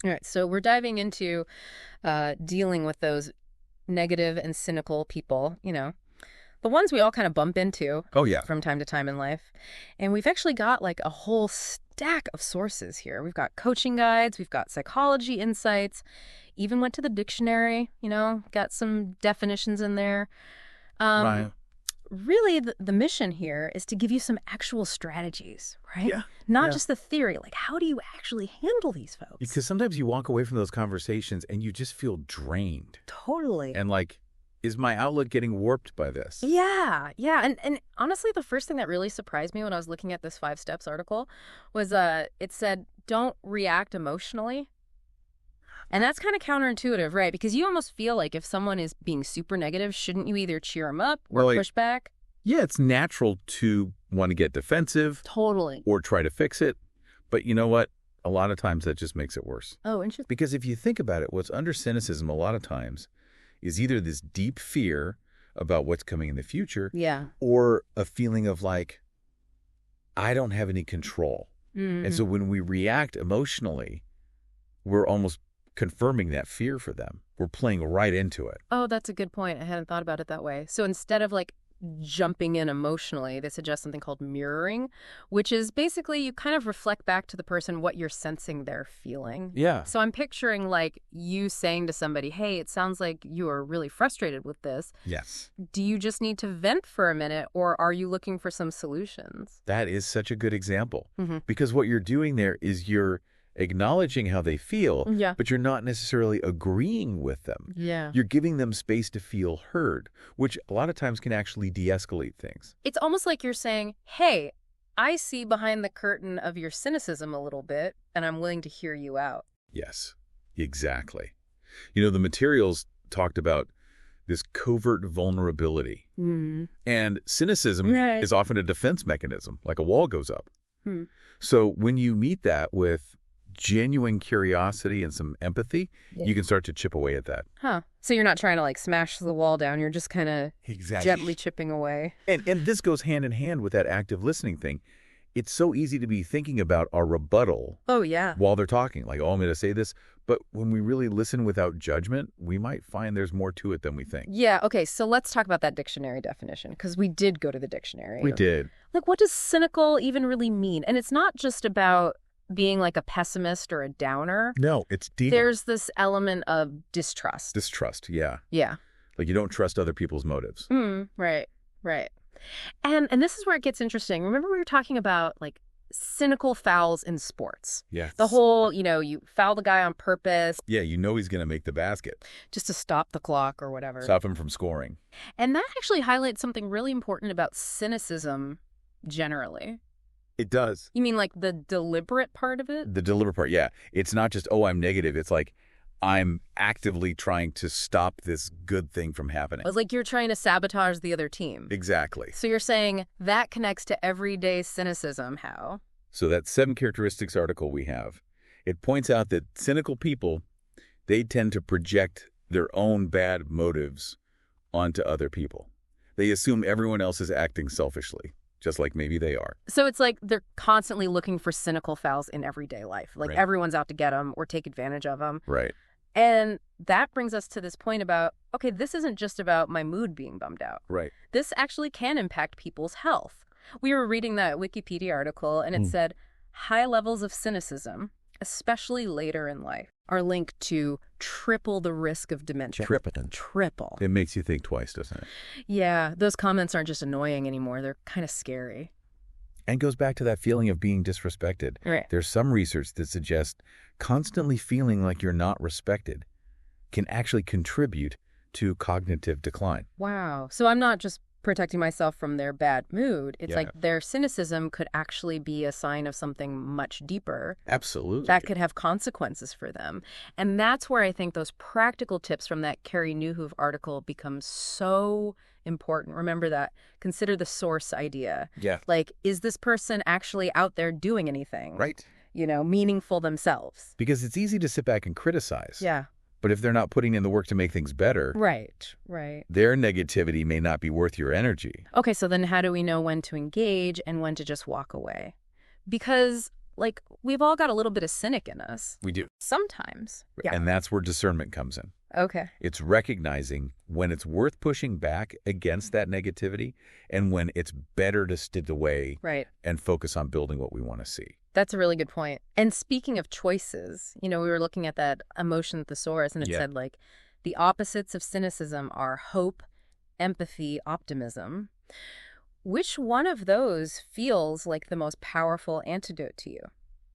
All right, so we're diving into dealing with those negative and cynical people, the ones we all kind of bump into Oh, yeah. from time to time in life. And we've actually got like a whole stack of sources here. We've got coaching guides, we've got psychology insights, even went to the dictionary, got some definitions in there. Right. Really, the mission here is to give you some actual strategies, right? Yeah. Not just the theory. Like, how do you actually handle these folks? Because sometimes you walk away from those conversations and you just feel drained. Totally. And like, is my outlook getting warped by this? Yeah. And honestly, the first thing that really surprised me when I was looking at this 5 Steps article was it said, don't react emotionally. And that's kind of counterintuitive, right? Because you almost feel like if someone is being super negative, shouldn't you either cheer them up or push back? Yeah, it's natural to want to get defensive. Totally. Or try to fix it. But you know what? A lot of times that just makes it worse. Oh, interesting. Because if you think about it, what's under cynicism a lot of times is either this deep fear about what's coming in the future. Yeah. Or a feeling of like, I don't have any control. Mm-hmm. And so when we react emotionally, we're almost confirming that fear for them. We're playing right into it. Oh, that's a good point. I hadn't thought about it that way. So instead of like jumping in emotionally, they suggest something called mirroring, which is basically you kind of reflect back to the person what you're sensing they're feeling. Yeah. So I'm picturing like you saying to somebody, hey, it sounds like you are really frustrated with this. Yes. Do you just need to vent for a minute, or are you looking for some solutions? That is such a good example. Mm-hmm. Because what you're doing there is you're acknowledging how they feel, but you're not necessarily agreeing with them. Yeah. You're giving them space to feel heard, which a lot of times can actually de-escalate things. It's almost like you're saying, hey, I see behind the curtain of your cynicism a little bit, and I'm willing to hear you out. Yes, exactly. The materials talked about this covert vulnerability. Mm-hmm. And cynicism is often a defense mechanism, like a wall goes up. So when you meet that with genuine curiosity and some empathy, you can start to chip away at that. So you're not trying to like smash the wall down. You're just kind of gently chipping away. And this goes hand in hand with that active listening thing. It's so easy to be thinking about our rebuttal while they're talking. Like, I'm going to say this. But when we really listen without judgment, we might find there's more to it than we think. Yeah. Okay. So let's talk about that dictionary definition, because we did go to the dictionary. We did. Like, what does cynical even really mean? And it's not just about being like a pessimist or a downer. No, it's deep. There's this element of distrust. Distrust, yeah. Yeah. Like you don't trust other people's motives. Right. And this is where it gets interesting. Remember we were talking about like cynical fouls in sports? Yes. The whole, you foul the guy on purpose. Yeah, he's going to make the basket. Just to stop the clock or whatever. Stop him from scoring. And that actually highlights something really important about cynicism generally. It does. You mean like the deliberate part of it? The deliberate part, yeah. It's not just, I'm negative. It's like I'm actively trying to stop this good thing from happening. It's like you're trying to sabotage the other team. Exactly. So you're saying that connects to everyday cynicism. How? So that 7 characteristics article we have, it points out that cynical people, they tend to project their own bad motives onto other people. They assume everyone else is acting selfishly, just like maybe they are. So it's like they're constantly looking for cynical fouls in everyday life. Like everyone's out to get them or take advantage of them. Right. And that brings us to this point about, okay, this isn't just about my mood being bummed out. Right. This actually can impact people's health. We were reading that Wikipedia article, and it said high levels of cynicism, especially later in life, are linked to triple the risk of dementia. Triple. It makes you think twice, doesn't it? Yeah, those comments aren't just annoying anymore. They're kind of scary. And goes back to that feeling of being disrespected. Right. There's some research that suggests constantly feeling like you're not respected can actually contribute to cognitive decline. Wow. So I'm not just protecting myself from their bad mood. It's like their cynicism could actually be a sign of something much deeper. Absolutely. That could have consequences for them. And that's where I think those practical tips from that Carrie Newhoove article become so important. Remember that. Consider the source idea. Yeah. Like, is this person actually out there doing anything? Right. Meaningful themselves? Because it's easy to sit back and criticize. Yeah. But if they're not putting in the work to make things better, right, their negativity may not be worth your energy. Okay, so then how do we know when to engage and when to just walk away? Because like, we've all got a little bit of cynic in us. We do. Sometimes. Yeah. And that's where discernment comes in. Okay. It's recognizing when it's worth pushing back against that negativity and when it's better to stick away and focus on building what we want to see. That's a really good point. And speaking of choices, we were looking at that emotion thesaurus, and it said, like, the opposites of cynicism are hope, empathy, optimism. Which one of those feels like the most powerful antidote to you?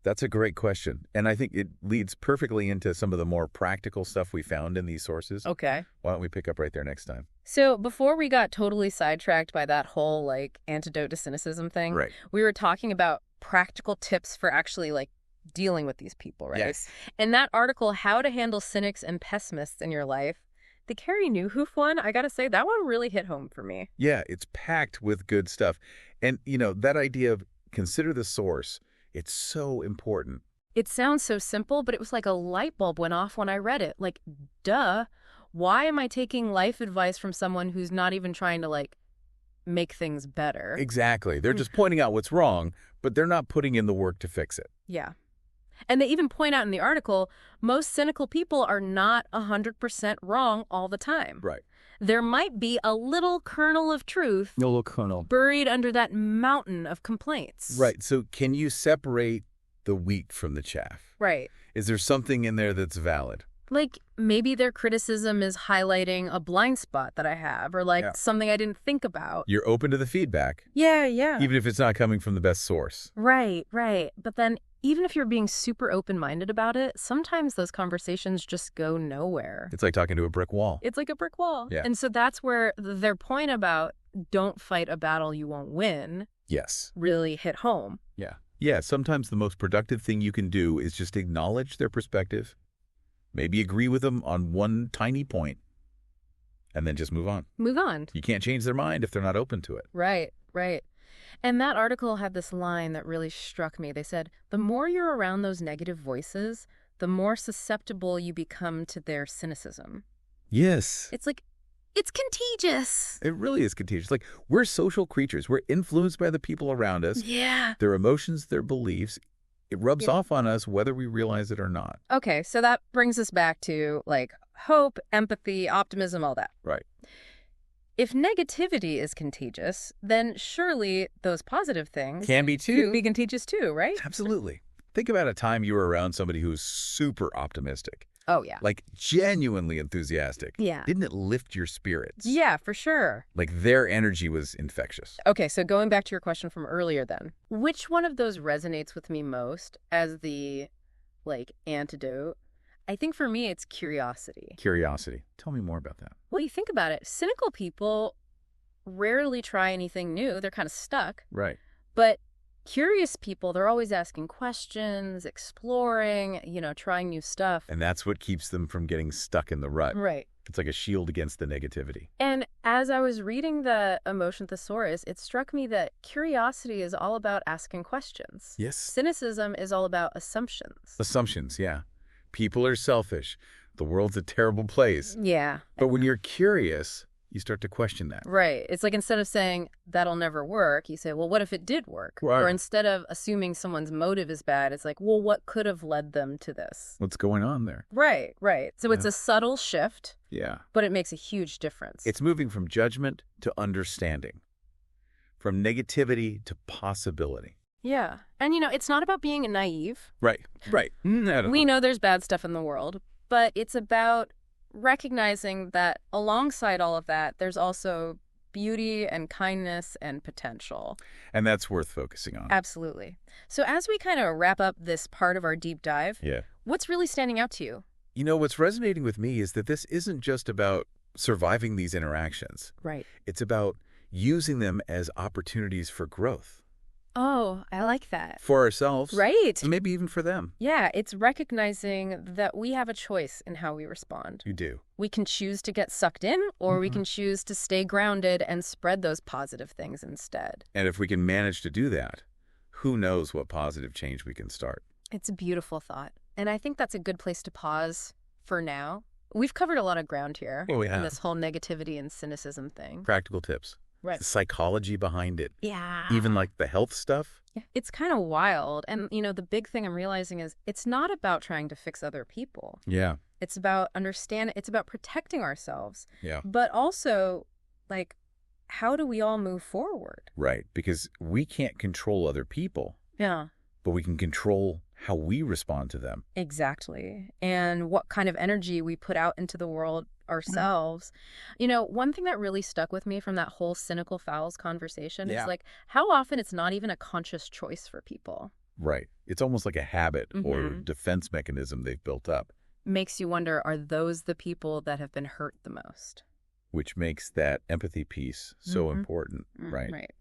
That's a great question. And I think it leads perfectly into some of the more practical stuff we found in these sources. Okay. Why don't we pick up right there next time? So before we got totally sidetracked by that whole, like, antidote to cynicism thing, we were talking about practical tips for actually, like, dealing with these people, right? Yes. In that article, How to Handle Cynics and Pessimists in Your Life, the Carrie Newhoff one, I gotta say, that one really hit home for me. Yeah, it's packed with good stuff. And, that idea of consider the source, it's so important. It sounds so simple, but it was like a light bulb went off when I read it. Like, duh, why am I taking life advice from someone who's not even trying to, like, make things better? Exactly. They're just pointing out what's wrong, but they're not putting in the work to fix it. Yeah. And they even point out in the article, most cynical people are not 100% wrong all the time. Right. There might be a little kernel of truth buried under that mountain of complaints. Right. So can you separate the wheat from the chaff? Right. Is there something in there that's valid? Like, maybe their criticism is highlighting a blind spot that I have, or, like, something I didn't think about. You're open to the feedback. Yeah. Even if it's not coming from the best source. Right. But then, even if you're being super open-minded about it, sometimes those conversations just go nowhere. It's like talking to a brick wall. It's like a brick wall. Yeah. And so that's where their point about don't fight a battle you won't win really hit home. Yeah, sometimes the most productive thing you can do is just acknowledge their perspective, maybe agree with them on one tiny point, and then just move on. You can't change their mind if they're not open to it. Right. And that article had this line that really struck me. They said, the more you're around those negative voices, the more susceptible you become to their cynicism. Yes. It's like, it's contagious. It really is contagious. Like, we're social creatures. We're influenced by the people around us. Yeah. Their emotions, their beliefs. It rubs off on us whether we realize it or not. Okay, so that brings us back to, like, hope, empathy, optimism, all that. Right. If negativity is contagious, then surely those positive things can be too. Be contagious too, right? Absolutely. Think about a time you were around somebody who's super optimistic. Oh, yeah. Like, genuinely enthusiastic. Yeah. Didn't it lift your spirits? Yeah, for sure. Like, their energy was infectious. Okay, so going back to your question from earlier then, which one of those resonates with me most as the, like, antidote? I think for me, it's curiosity. Curiosity. Tell me more about that. Well, you think about it. Cynical people rarely try anything new. They're kind of stuck. Right. But curious people, they're always asking questions, exploring, trying new stuff. And that's what keeps them from getting stuck in the rut. Right. It's like a shield against the negativity. And as I was reading the Emotion Thesaurus, it struck me that curiosity is all about asking questions. Yes. Cynicism is all about assumptions. Assumptions, yeah. People are selfish. The world's a terrible place. Yeah. But when you're curious, you start to question that. Right. It's like instead of saying, that'll never work, you say, well, what if it did work? Right. Or instead of assuming someone's motive is bad, it's like, well, what could have led them to this? What's going on there? Right. So it's a subtle shift. Yeah. But it makes a huge difference. It's moving from judgment to understanding, from negativity to possibility. Yeah. And, it's not about being naive. Right. We know there's bad stuff in the world, but it's about recognizing that alongside all of that, there's also beauty and kindness and potential. And that's worth focusing on. Absolutely. So as we kind of wrap up this part of our deep dive, what's really standing out to you? What's resonating with me is that this isn't just about surviving these interactions. Right. It's about using them as opportunities for growth. Oh, I like that. For ourselves. Right. And maybe even for them. Yeah, it's recognizing that we have a choice in how we respond. You do. We can choose to get sucked in, or we can choose to stay grounded and spread those positive things instead. And if we can manage to do that, who knows what positive change we can start. It's a beautiful thought. And I think that's a good place to pause for now. We've covered a lot of ground here. Well, we have. In this whole negativity and cynicism thing. Practical tips. Right. the psychology behind it, Yeah. even like the health stuff. Yeah. It's kind of wild. And, the big thing I'm realizing is it's not about trying to fix other people. Yeah. It's about it's about protecting ourselves. Yeah. But also, like, how do we all move forward? Right. Because we can't control other people, Yeah. but we can control how we respond to them. Exactly. And what kind of energy we put out into the world ourselves. One thing that really stuck with me from that whole cynical fouls conversation is like how often it's not even a conscious choice for people. Right. It's almost like a habit or defense mechanism they've built up. Makes you wonder, are those the people that have been hurt the most? Which makes that empathy piece so important, right? Right.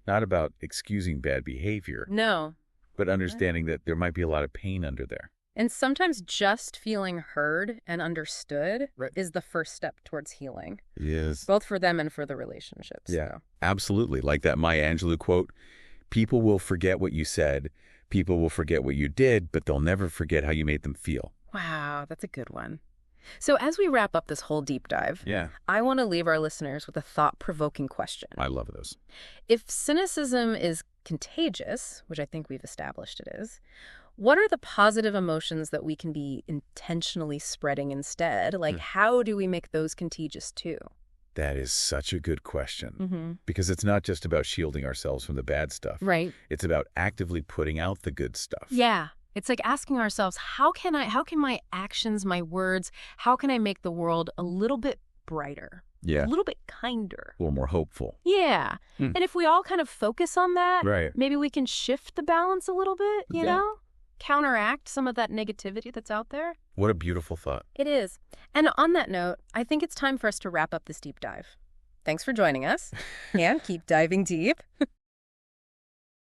Not about excusing bad behavior. No. But understanding that there might be a lot of pain under there. And sometimes just feeling heard and understood is the first step towards healing. It is. Both for them and for the relationships. Yeah, so. Absolutely. Like that Maya Angelou quote, people will forget what you said, people will forget what you did, but they'll never forget how you made them feel. Wow, that's a good one. So as we wrap up this whole deep dive, I want to leave our listeners with a thought-provoking question. I love those. If cynicism is contagious, which I think we've established it is, what are the positive emotions that we can be intentionally spreading instead? Like, how do we make those contagious too? That is such a good question. Because it's not just about shielding ourselves from the bad stuff. Right. It's about actively putting out the good stuff. Yeah. It's like asking ourselves, how can my actions, my words, how can I make the world a little bit brighter? Yeah. A little bit kinder. A little more hopeful. Yeah. And if we all kind of focus on that, maybe we can shift the balance a little bit, you know? Counteract some of that negativity that's out there. What a beautiful thought. It is. And on that note, I think it's time for us to wrap up this deep dive. Thanks for joining us. And keep diving deep.